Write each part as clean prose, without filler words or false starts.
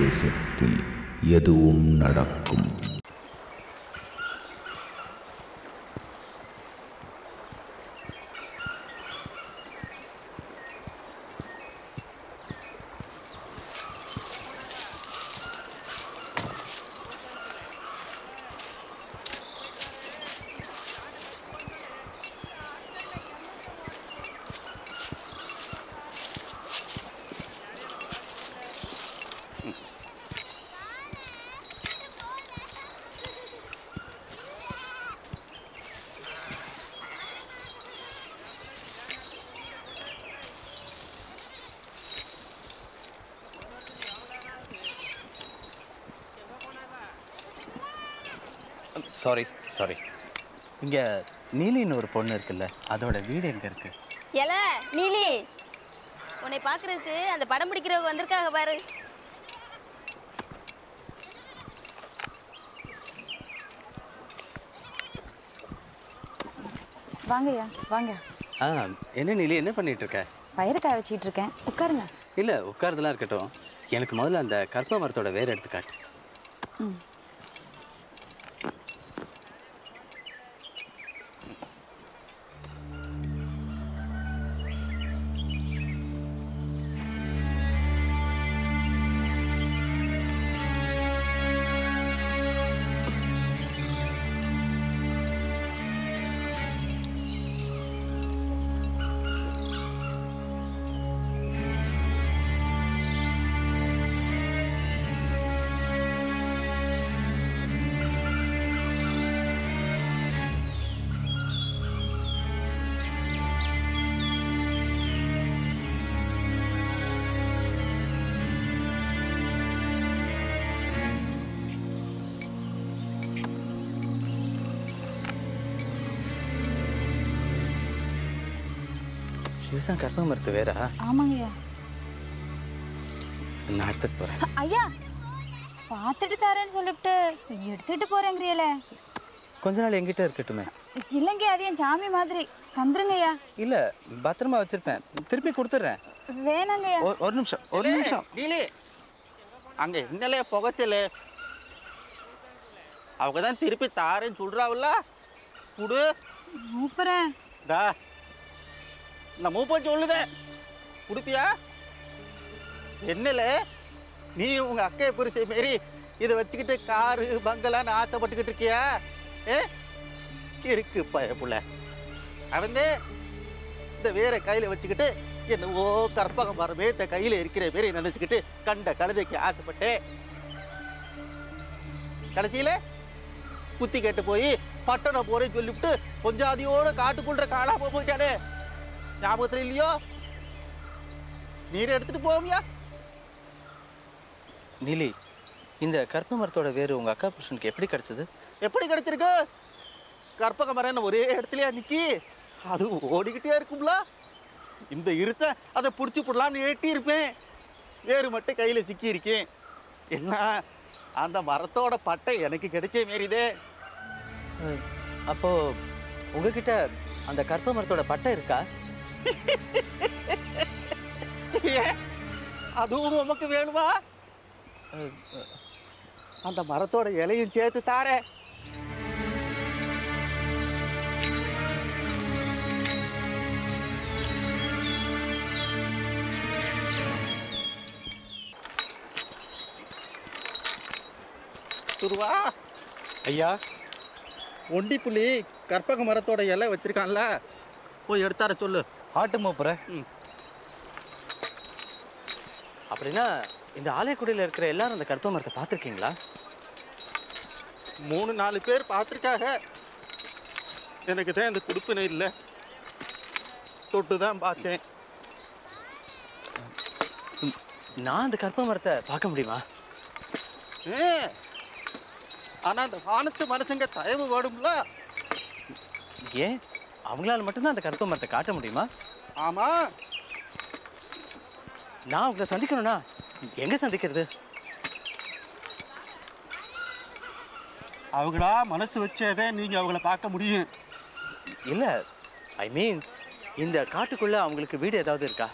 தேசத்தில் எதுவும் நடக்கும். சாரி இங்கே நீலின்னு ஒரு பொண்ணு இருக்குல்ல, அதோட வீடு எங்கே இருக்கு? ஏல நீலி, உன்னை பார்க்கறதுக்கு அந்த படம் பிடிக்கிறவங்க வந்திருக்காங்க பாரு. வாங்கய்யா வாங்க. என்ன நீலி, என்ன பண்ணிட்டு இருக்க? பயிறுக்காய வச்சுட்டு இருக்கேன், உட்காருங்க. இல்லை, உட்காரதெல்லாம் இருக்கட்டும். எனக்கு முதல்ல அந்த கற்ப மரத்தோட வேர் எடுத்து காட்டு. இதுதான் கற்பக மரத்து வேறா? ஆமாங்கய்யா. நான் எடுத்துட்டு போறேன். ஐயா, பார்த்துட்டு தரேன்னு சொல்லிட்டு எடுத்துட்டு போறேங்கிறியல. கொஞ்ச நாள் எங்கிட்ட இருக்கட்டுமே. இல்லைங்க, அது என் சாமி மாதிரி. தந்துருங்கய்யா. இல்ல, பத்திரமா வச்சிருப்பேன், திருப்பி கொடுத்துட்றேன். வேணாங்கய்யா. ஒரு நிமிஷம். நீலி, அங்க என்னலே புகைச்சல, அவங்க தான் திருப்பி தாரேன்னு சொல்றாவுல்ல, குடு. மூப்பறேன். நான் மூப்ப சொல்லுதே, குடுப்பியா? என்னல நீ உங்க அக்கையை பிரிச்ச மாரி இதை வச்சுக்கிட்டு காரு பங்களான்னு ஆசைப்பட்டுக்கிட்டு இருக்கியா? இருக்கு பயப்புள்ள. அவன் இந்த வேற கையில வச்சுக்கிட்டு என்னவோ கற்பகம் மரமே இந்த கையில இருக்கிற மாரி நினைச்சுக்கிட்டு கண்ட கழுதைக்கு ஆசைப்பட்டேன். கடைசியில குத்தி கேட்டு போய் பட்டணம் போறேன்னு சொல்லிவிட்டு கொஞ்சாதியோட காட்டுக்குள்ள காணாம போயிட்டானே, ஞாபகத்துல இல்லையோ? நீர் எடுத்துட்டு போவியா? நீலி, இந்த கற்பக மரத்தோட வேறு உங்க அக்கா புருஷனுக்கு எப்படி கிடைச்சது? எப்படி கிடைச்சிருக்கு? கற்பக மரம் ஒரே இடத்துலயா நிக்கி, அது ஓடிக்கிட்டே இருக்கும்ல. இந்த இருத்த அதை பிடிச்சி போடலாம்னு ஏட்டி இருப்பேன், வேறு மட்டும் கையில சிக்கி இருக்கேன். என்ன அந்த மரத்தோட பட்டை எனக்கு கிடைச்ச மாரிதே. அப்போ உங்ககிட்ட அந்த கற்பக மரத்தோட பட்டை இருக்கா? அதுவும் உமக்கு வேணுமா? அந்த மரத்தோட இலையும் சேர்த்து தாரே. துருவா ஐயா, ஒண்டி புள்ளி கற்பக மரத்தோட இலை வச்சிருக்கான்ல, போய் எடுத்தார சொல்லு. ஆட்டு மூப்புற. அப்படின்னா இந்த ஆலைக்குடியில் இருக்கிற எல்லாரும் அந்த கற்பக மரத்தை பார்த்துருக்கீங்களா? 3-4 பேர் பார்த்துருக்காங்க. எனக்கு தான் இந்த குடுப்பினை இல்லை, தொட்டு தான் பார்த்தேன். நான் அந்த கற்பக மரத்தை பார்க்க முடியுமா? ஆனா அந்த வானத்து மனுஷங்க தயவு வேடும்ல. ஏன், அவங்களால மட்டும்தான் அந்த கற்பக மரத்தை காட்ட முடியுமா? ஆமா. நான் உங்களை சந்திக்கணும்னா எங்க சந்திக்கிறது? அவங்களா மனசு வச்சதே நீங்க அவங்கள பார்க்க முடியும். இல்ல, ஐ மீன் இந்த காட்டுக்குள்ள அவங்களுக்கு வீடு ஏதாவது இருக்கா?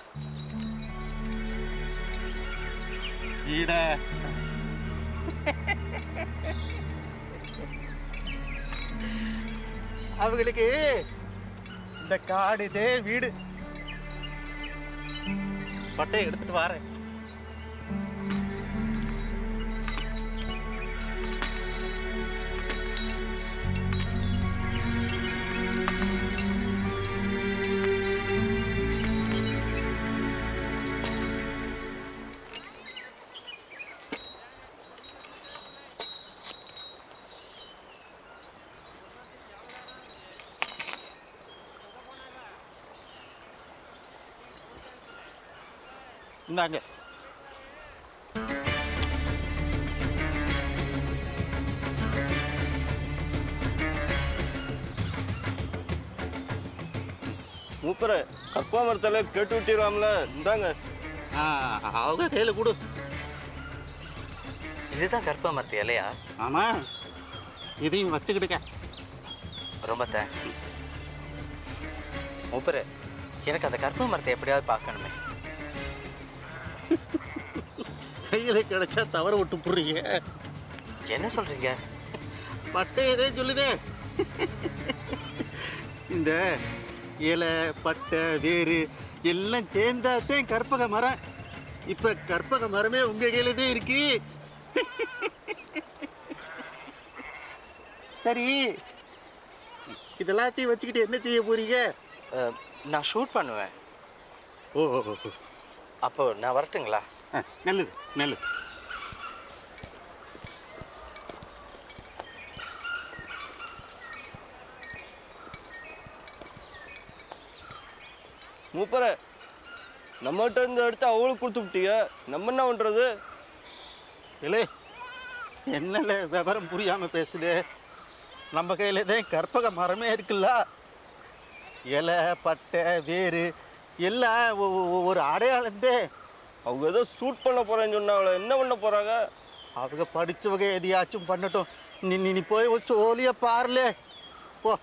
வீட அவங்களுக்கு இந்த காடு இதே வீடு. பட்டையை எடுத்துட்டு வாரேன். இந்தாங்க. மூப்பரை கப்பா மரத்தில் கேட்டு விட்டிடலாம்ல. இந்தாங்க. அவங்க கையில் கொடு. இதுதான் கற்ப மரத்து இலையா? ஆமாம், இதையும் வச்சுக்கிட்டுக்க. ரொம்ப தேங்க்ஸ் மூப்பரு. எனக்கு அந்த கற்ப மரத்தை எப்படியாவது பார்க்கணுமே. கையில் கிடைச்சா தவற விட்டு போடுறீங்க. என்ன சொல்கிறீங்க? பட்டை எதே சொல்லுதே. இந்த இலை பட்டை வேறு எல்லாம் சேர்ந்தாத்தான் கற்பக மரம். இப்போ கற்பக மரமே உங்கள் கையில் தான் இருக்கு. சரி, இதெல்லாத்தையும் வச்சுக்கிட்டு என்ன செய்ய போறீங்க? நான் ஷூட் பண்ணுவேன். ஓ, அப்போ நான் வரட்டுங்களா? நல்லது நல்லது. மூப்பரை நம்மகிட்ட இருந்து எடுத்து அவங்களுக்கு கொடுத்து விட்டீங்க. நம்ம என்ன பண்ணுறது? இல்லை, என்னல விவரம் புரியாமல் பேசுது. நம்ம கையில் தான் கற்பக மரமே இருக்குல்ல. இலை பட்டை வேறு எல்லாம் ஒரு அடையாளம் தான். அவங்க ஏதோ ஷூட் பண்ண போகிறேன்னு சொன்னாங்களே, என்ன பண்ண போகிறாங்க? அவங்க படித்தவங்க எதையாச்சும் பண்ணட்டும். நீ போய் ஒரு சோழியை பாருல போ.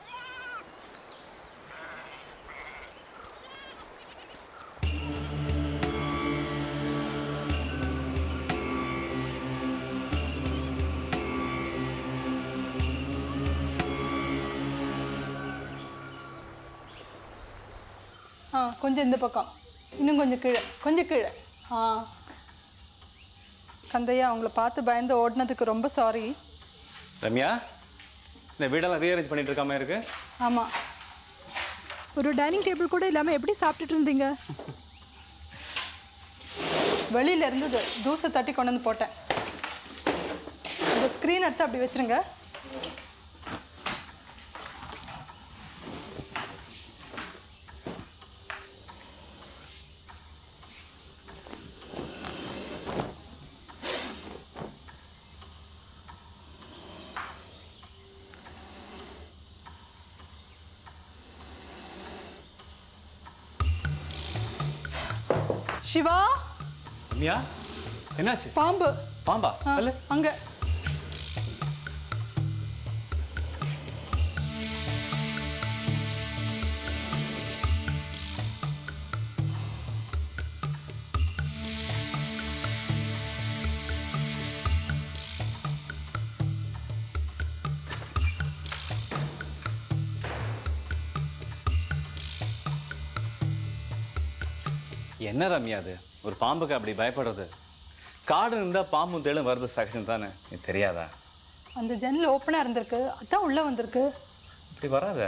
கொஞ்சம் இந்த பக்கம், இன்னும் கொஞ்சம் கீழே, கொஞ்சம் கீழே. கந்தையா, அவங்கள பார்த்து பயந்து ஓடினதுக்கு ரொம்ப சாரி. ரம்யா, இந்த வீடெல்லாம் ரீஅரேஞ்ச் பண்ணிட்டு இருக்காம இருக்கு. ஆமாம், ஒரு டைனிங் டேபிள் கூட இல்லாமல் எப்படி சாப்பிட்டுட்டு இருந்தீங்க? வெளியில் இருந்தது, தூசை தட்டி கொண்டு வந்து போட்டேன். இந்த ஸ்க்ரீன் எடுத்து அப்படி வச்சுருங்க. சிவா, ரம்யா, என்னாச்சு? பாம்பு. பாம்பா? அல்ல அங்க. என்ன ரம்யா, அது ஒரு பாம்புக்கு அப்படி பயப்படுறது? காடு இருந்தால் பாம்பும் தேளும் வருது செக்ஷன் தானே, இது தெரியாதா? அந்த ஜன்னல் ஓப்பனாக இருந்திருக்கு, அதான் உள்ளே வந்திருக்கு. இப்படி வராத.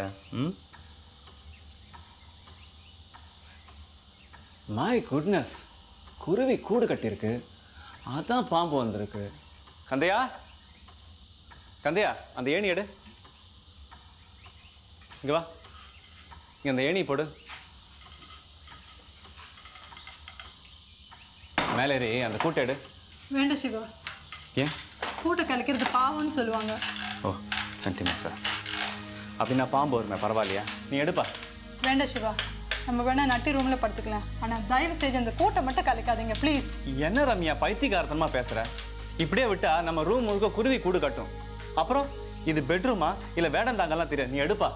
மை குட்னஸ், குருவி கூடு கட்டியிருக்கு, அதான் பாம்பு வந்திருக்கு. கந்தையா, கந்தையா, அந்த ஏணி எடு. இங்கே வா, இங்கே அந்த ஏணி போடு. மேலேறி அந்த கூட்டை எடு. வேண்டாம் சிவா. ஏன்? கூட்டை கலைக்கிறது பாவம்னு சொல்லுவாங்க. ஓ, சென்டிமெண்ட் சார். அப்படின்னா பாம்பு வருமே, பரவாயில்லையா? நீ எடுப்பா. வேண்டாம் சிவா, நம்ம வேணா நட்டி ரூமில் படுத்துக்கலாம். ஆனால் தயவு செஞ்சு அந்த கூட்டை மட்டும் கலைக்காதீங்க ப்ளீஸ். என்ன ரம்யா பைத்தியக்காரத்தனமாக பேசுகிற? இப்படியே விட்டா நம்ம ரூம் முழுக்க குருவி கூடு கட்டும். அப்புறம் இது பெட்ரூமா இல்லை வேடந்தாங்கலாம் தெரியாது. நீ எடுப்பா.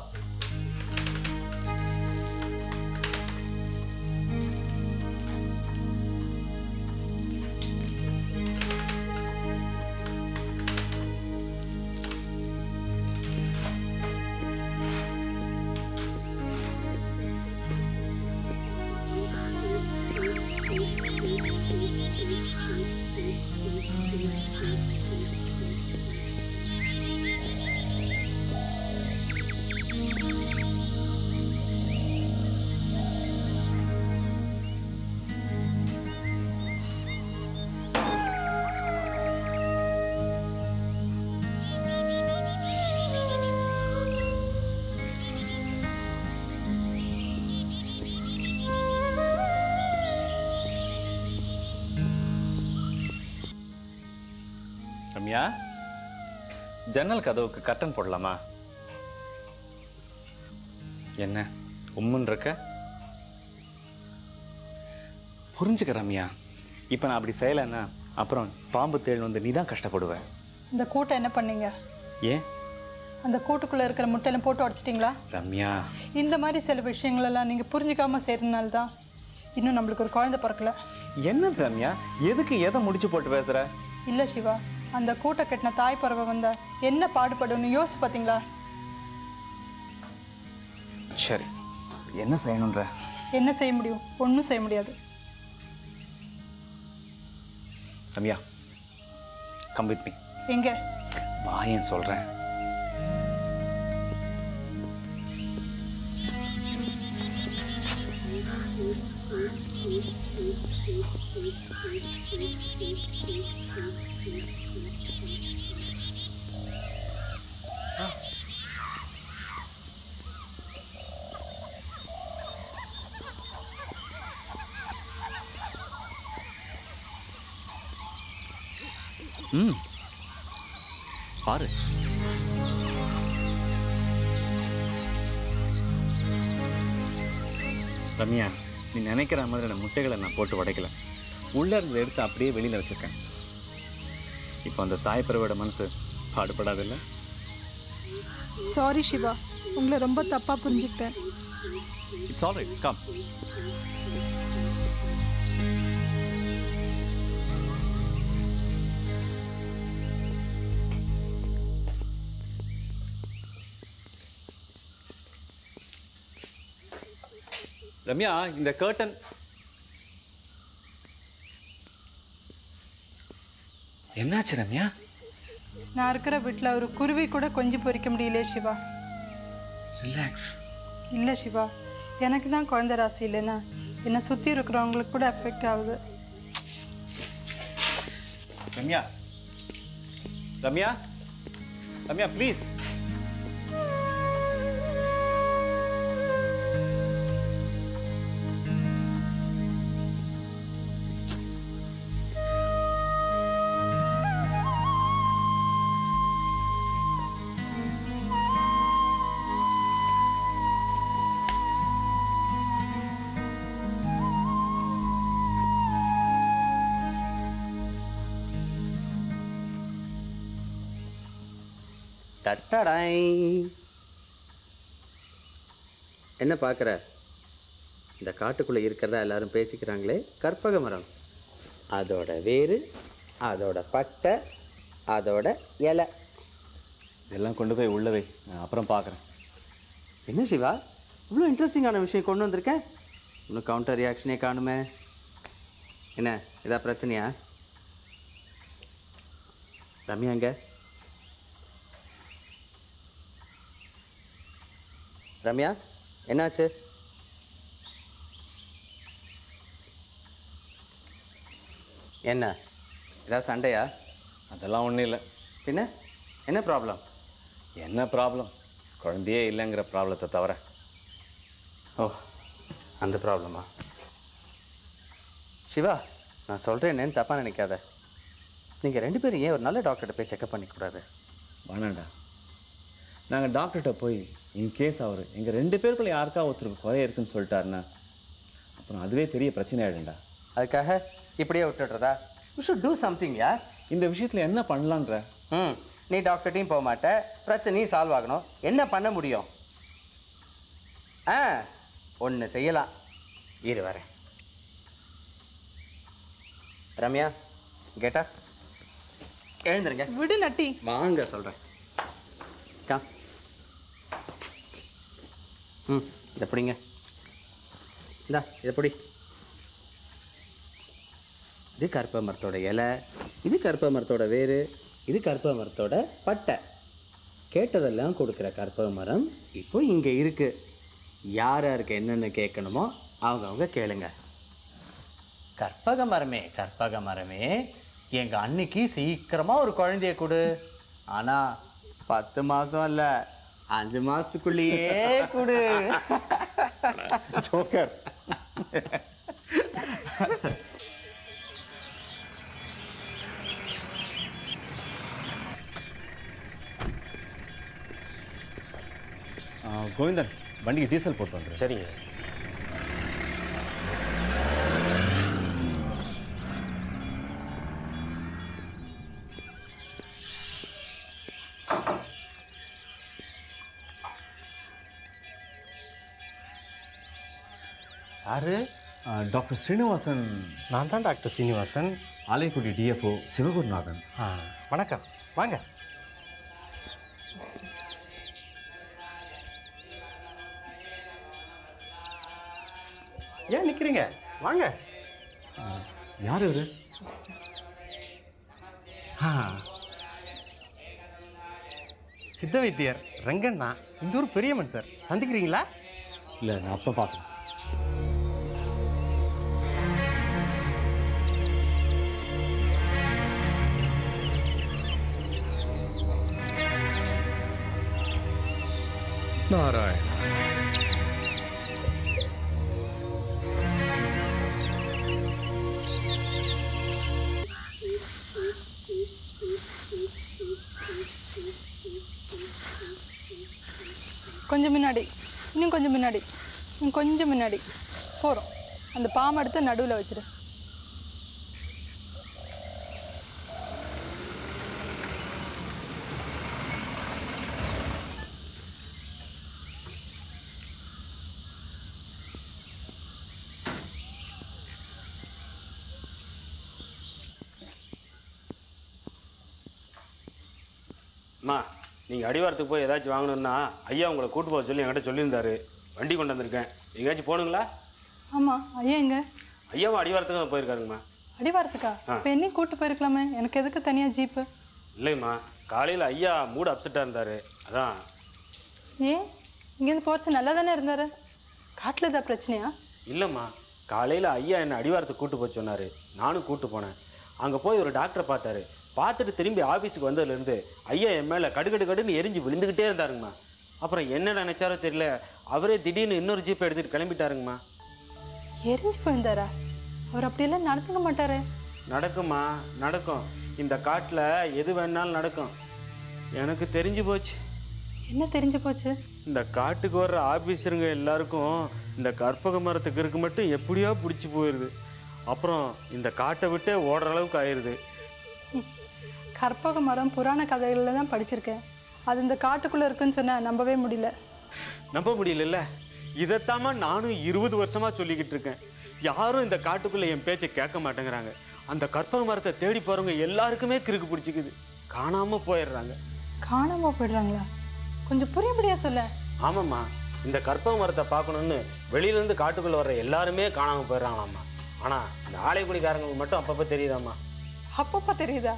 ரம்யா, ஜன்னல் கதவுக்கு கர்டன் போடலாமா? என்ன உம்முன்னு இருக்க? புரிஞ்சுக்க ரம்யா, இப்போ நான் அப்படி செய்யலைன்னா அப்புறம் பாம்பு தேள் வந்து நீ தான் கஷ்டப்படுவ. இந்த கூட்டை என்ன பண்ணீங்க? ஏன்? அந்த கூட்டுக்குள்ளே இருக்கிற முட்டையெல்லாம் போட்டு உடச்சிட்டிங்களா? ரம்யா, இந்த மாதிரி சில விஷயங்களெல்லாம் நீங்கள் புரிஞ்சுக்காமல் செய்கிறதுனால தான் இன்னும் நம்மளுக்கு ஒரு குழந்தை பிறக்கல. என்ன ரம்யா, எதுக்கு எதை முடிச்சு போட்டு பேசுற? இல்லை சிவா, அந்த கூட்டை கட்டின தாய் பறவை வந்தா என்ன பாடுபடுன்னு யோசிச்சு பார்த்தீங்களா? சரி, என்ன செய்யணுன்ற? என்ன செய்ய முடியும்? ஒன்றும் செய்ய முடியாது. Ramya, come with me. எங்க? வாயேன் சொல்கிறேன். பாரு, ரம்யா, நீ நினைக்கிற மாதிரி முட்டைகளை நான் போட்டு உடைக்கல. உள்ளே இருந்ததை எடுத்து அப்படியே வெளியில் வச்சுருக்கேன். இப்போ அந்த தாய்ப்பறவையோட மனசு பாடுபடாதில்ல? சாரி சிவா, உங்களை ரொம்ப தப்பாக புரிஞ்சுக்கிட்டேன். It's all right, come. Ramya, இந்த கர்டன் என்னாச்சு ரம்யா? நான் இருக்கிற வீட்டில் ஒரு குருவி கூட கொஞ்சம் பொறிக்க முடியலையே சிவா. ரிலாக்ஸ். இல்லை சிவா, எனக்கு தான் குழந்தை ராசி இல்லைன்னா என்னை சுற்றி இருக்கிறவங்களுக்கு கூட எஃபெக்ட் ஆகுது. ரம்யா, ரம்யா, ரம்யா ப்ளீஸ். டட்டடாய். என்ன பார்க்குற? இந்த காட்டுக்குள்ளே இருக்கிறதா எல்லாரும் பேசிக்கிறாங்களே, கற்பக மரம். அதோட வேறு, அதோட பட்டை, அதோட இலை. இதெல்லாம் கொண்டு போய் உள்ளவே, நான் அப்புறம் பார்க்குறேன். என்ன சிவா, இவ்வளோ இன்ட்ரெஸ்டிங்கான விஷயம் கொண்டு வந்திருக்கேன். இன்னும் கவுண்டர் ரியாக்ஷனே காணுமே. என்ன, இதா பிரச்சனையா? ரம்யா எங்க? ரம்யா, என்னாச்சு? என்ன, ஏதாவது சண்டையா? அதெல்லாம் ஒன்றும் இல்லை. பின்ன என்ன ப்ராப்ளம்? என்ன ப்ராப்ளம்? குழந்தையே இல்லைங்கிற ப்ராப்ளத்தை தவிர. ஓ, அந்த ப்ராப்ளமா? சிவா, நான் சொல்கிறேன் என்னன்னு தப்பாக நினைக்காத. நீங்கள் 2 பேரும் ஏன் ஒரு நல்ல டாக்டர்கிட்ட போய் செக்அப் பண்ணிக்கூடாது? வேணாண்டா, நாங்கள் டாக்டர்கிட்ட போய் இன்கேஸ் அவர் எங்கள் 2 பேருக்குள்ள யாருக்கா ஒருத்தருக்கு குறைய இருக்குன்னு சொல்லிட்டாருன்னா அப்புறம் அதுவே பெரிய பிரச்சனை ஆகிடும்டா. அதுக்காக இப்படியே விட்டுடுறதா? யூ ஷுட் டூ சம்திங் யார். இந்த விஷயத்தில் என்ன பண்ணலான்ற? நீ டாக்டர்கிட்டையும் போக மாட்டே, பிரச்சனையும் சால்வ் ஆகணும். என்ன பண்ண முடியும்? ஒன்று செய்யலாம். இரு வரேன். ரம்யா, கேட்டா எழுந்துருங்க. விடு நட்டி. வாங்க சொல்கிறேன். கா இதை பிடிங்க. இந்தா இதை பிடி. இது கற்பக மரத்தோட இலை, இது கற்பக மரத்தோட வேறு, இது கற்பக மரத்தோட பட்டை. கேட்டதெல்லாம் கொடுக்குற கற்பக மரம் இப்போ இங்கே இருக்குது. யார் யாருக்கு என்னென்ன கேட்கணுமோ அவங்க கேளுங்க. கற்பக மரமே, கற்பக மரமே, எங்கள் அன்னைக்கு சீக்கிரமாக ஒரு குழந்தைய கொடு. ஆனால் 10 மாதம் இல்லை, 5 மாதத்துக்குள்ளேயே கொடு. ஜோக்கர். கோவிந்தன் வண்டிக்கு டீசல் போட்டு வந்துடுறேன். சரிங்க. யாரு? டாக்டர் ஸ்ரீனிவாசன். நான் தான் டாக்டர் சீனிவாசன். ஆலைக்குடி டிஎஃப்ஓ சிவகுருநாதன். வணக்கம், வாங்க. ஏன் நிற்கிறீங்க? வாங்க. யார் இவரு? சித்த வைத்தியர் ரங்கண்ணா. இந்த ஊர் பெரிய மனுஷர். சந்திக்கிறீங்களா? இல்லை, நான் அப்போ பார்க்கணும். நாராயண. கொஞ்சம் முன்னாடி, இன்னும் கொஞ்சம் முன்னாடி, இன்னும் கொஞ்சம் முன்னாடி போகிறோம். அந்த பாம்பை எடுத்து நடுவில் வச்சிரு. அம்மா, நீங்கள் அடிவாரத்துக்கு போய் ஏதாச்சும் வாங்கணுன்னா ஐயா உங்களை கூட்டு போக சொல்லி என்கிட்ட சொல்லியிருந்தாரு. வண்டி கொண்டு வந்திருக்கேன். எங்கேயாச்சும் போகணுங்களா? ஆமாம், ஐயா எங்க? ஐயாவும் அடிவாரத்துக்கு தான் போயிருக்காருங்கம்மா. அடிவாரத்துக்கா? இப்போ என்னையும் கூப்பிட்டு போயிருக்கலாமே, எனக்கு எதுக்கு தனியாக ஜீப்பு? இல்லைம்மா, காலையில் ஐயா மூடு அப்செட்டாக இருந்தார், அதான். ஏன் இங்கேருந்து போகிறச்சு நல்லா தானே இருந்தார்? காட்டில் ஏதாவது பிரச்சனையா? இல்லைம்மா, காலையில் ஐயா என்னை அடிவாரத்துக்கு கூட்டு போக சொன்னார். நானும் கூட்டு போனேன். அங்கே போய் ஒரு டாக்டரை பார்த்தாரு. பார்த்துட்டு திரும்பி ஆஃபீஸுக்கு வந்ததுலேருந்து ஐயா என் மேலே கடுன்னு எரிஞ்சு விழுந்துக்கிட்டே இருந்தாருங்கம்மா. அப்புறம் என்ன நினைச்சாரோ தெரியல, அவரே திடீர்னு இன்னொரு ஜீப்பை எடுத்துகிட்டு கிளம்பிட்டாருங்கம்மா. எரிஞ்சு விழுந்தாரா? அவர் அப்படியெல்லாம் நடந்துக்க மாட்டாரு. நடக்குமா? நடக்கும். இந்த காட்டில் எது வேணாலும் நடக்கும். எனக்கு தெரிஞ்சு போச்சு. என்ன தெரிஞ்சு போச்சு? இந்த காட்டுக்கு வர்ற ஆஃபீஸருங்க எல்லாருக்கும் இந்த கற்பக மரத்துக்கு இருக்கு மட்டும் எப்படியோ பிடிச்சி போயிடுது. அப்புறம் இந்த காட்டை விட்டே ஓடுற அளவுக்கு ஆயிடுது. கற்பக மரம் புராண கதைகளில் தான் படிச்சிருக்கேன். அது இந்த காட்டுக்குள்ளே இருக்குன்னு சொன்னால் நம்பவே முடியல. நம்ப முடியல. இதைத்தாமா நானும் 20 வருஷமாக சொல்லிக்கிட்டு இருக்கேன். யாரும் இந்த காட்டுக்குள்ளே என் பேச்சை கேட்க மாட்டேங்கிறாங்க. அந்த கற்பக மரத்தை தேடி போகிறவங்க எல்லாருக்குமே கிறுக்கு பிடிச்சிக்குது. காணாமல் போயிடுறாங்க. காணாமல் போயிடுறாங்களா? கொஞ்சம் புரியபடியா சொல்ல. ஆமாம்மா, இந்த கற்பக மரத்தை பார்க்கணுன்னு வெளியிலேருந்து காட்டுக்குள்ளே வர்ற எல்லாருமே காணாமல் போயிடுறாங்களாம்மா. ஆனால் இந்த ஆலைக்குடிக்காரங்களுக்கு மட்டும் அப்பப்போ தெரியுதாம்மா. அப்பப்போ தெரியுதா?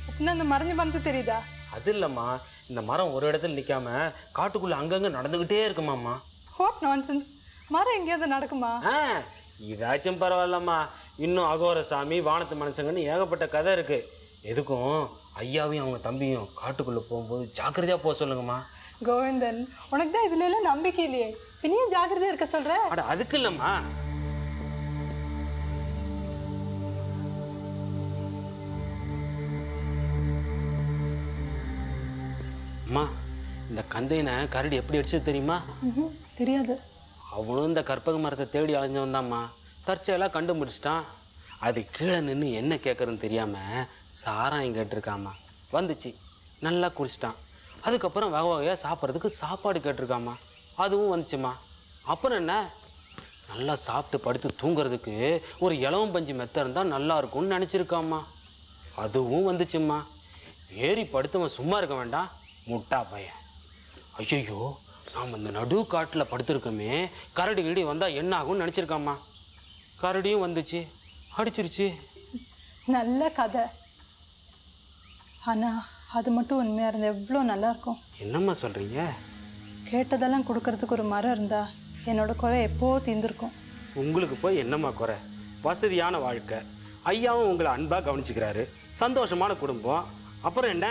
அப்படின்னா அந்த மறைஞ்ச மரத்து தெரியுதா? அது இல்லைம்மா, இந்த மரம் ஒரு இடத்துல நிற்காம காட்டுக்குள்ளே அங்கங்கே நடந்துக்கிட்டே இருக்குமாம்மா. What nonsense! மரம் எங்கேயாவது நடக்குமா? இதாச்சும் பரவாயில்லம்மா. இன்னும் அகோரசாமி, வானத்து மனுஷங்கன்னு ஏகப்பட்ட கதை இருக்குது. எதுக்கும் ஐயாவையும் அவங்க தம்பியும் காட்டுக்குள்ளே போகும்போது ஜாக்கிரதையாக போக சொல்லுங்கம்மா. கோவிந்தன், உனக்கு தான் இதுல எல்லாம் நம்பிக்கை இல்லையே, பின்னையும் ஜாக்கிரதையாக இருக்க சொல்கிற? அட அதுக்கு இல்லைம்மா. அம்மா, இந்த கந்தையனை கரடி எப்படி அடிச்சது தெரியுமா? தெரியாது. அவனும் இந்த கற்பக மரத்தை தேடி அலைஞ்சவன் தான்மா. தற்செயலாக கண்டுபிடிச்சிட்டான். அது கீழே நின்று என்ன கேட்குறதுன்னு தெரியாமல் சாராயம் கேட்டிருக்காம்மா. வந்துச்சு, நல்லா குடிச்சிட்டான். அதுக்கப்புறம் வகை வகையாக சாப்பிட்றதுக்கு சாப்பாடு கேட்டிருக்காம்மா. அதுவும் வந்துச்சுமா. அப்புறம் என்ன, நல்லா சாப்பிட்டு படுத்து தூங்குறதுக்கு ஒரு இலவம் பஞ்சு மெத்த இருந்தால் நல்லா இருக்கும்னு நினச்சிருக்காம்மா. அதுவும் வந்துச்சும்மா. ஏறி படுத்தவன் சும்மா இருக்க வேண்டாம், முட்டா பையன். ஐயோ, நாம் இந்த நடு காட்டில் படுத்துருக்கோமே, கரடி கிரடி வந்தால் என்ன ஆகும்னு நினச்சிருக்காம்மா. கரடியும் வந்துச்சு, அடிச்சிருச்சு. நல்ல கதை. ஆனால் அது மட்டும் உண்மையாக இருந்தால் எவ்வளோ நல்லாயிருக்கும். என்னம்மா சொல்கிறீங்க? கேட்டதெல்லாம் கொடுக்கறதுக்கு ஒரு மரம் இருந்தா என்னோட குறை எப்போ தீர்ந்துருக்கும். உங்களுக்கு போய் என்னம்மா குறை? வசதியான வாழ்க்கை, ஐயாவும் உங்களை அன்பாக கவனிச்சுக்கிறாரு, சந்தோஷமான குடும்பம். அப்புறம் என்ன?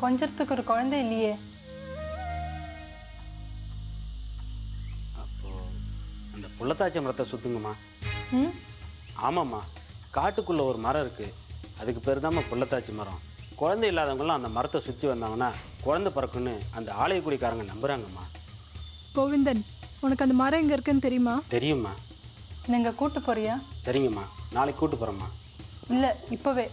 கொஞ்சத்துக்கு ஒரு குழந்தை இல்லையே. அப்போது அந்த புள்ளத்தாச்சி மரத்தை சுற்றுங்கம்மா. ம், ஆமாம்மா, காட்டுக்குள்ளே ஒரு மரம் இருக்குது. அதுக்கு பேர் தாம்மா புள்ளத்தாச்சி மரம். குழந்தை இல்லாதவங்களாம் அந்த மரத்தை சுற்றி வந்தாங்கன்னா குழந்தை பிறக்குன்னு அந்த ஆலயக்குடிக்காரங்க நம்புகிறாங்கம்மா. கோவிந்தன், உனக்கு அந்த மரம் எங்கே இருக்குன்னு தெரியுமா? தெரியுமா? நீங்கள் கூட்டு போறியா? சரிங்கம்மா, நாளைக்கு கூட்டு போகிறோம்மா. இல்லை, இப்போவே.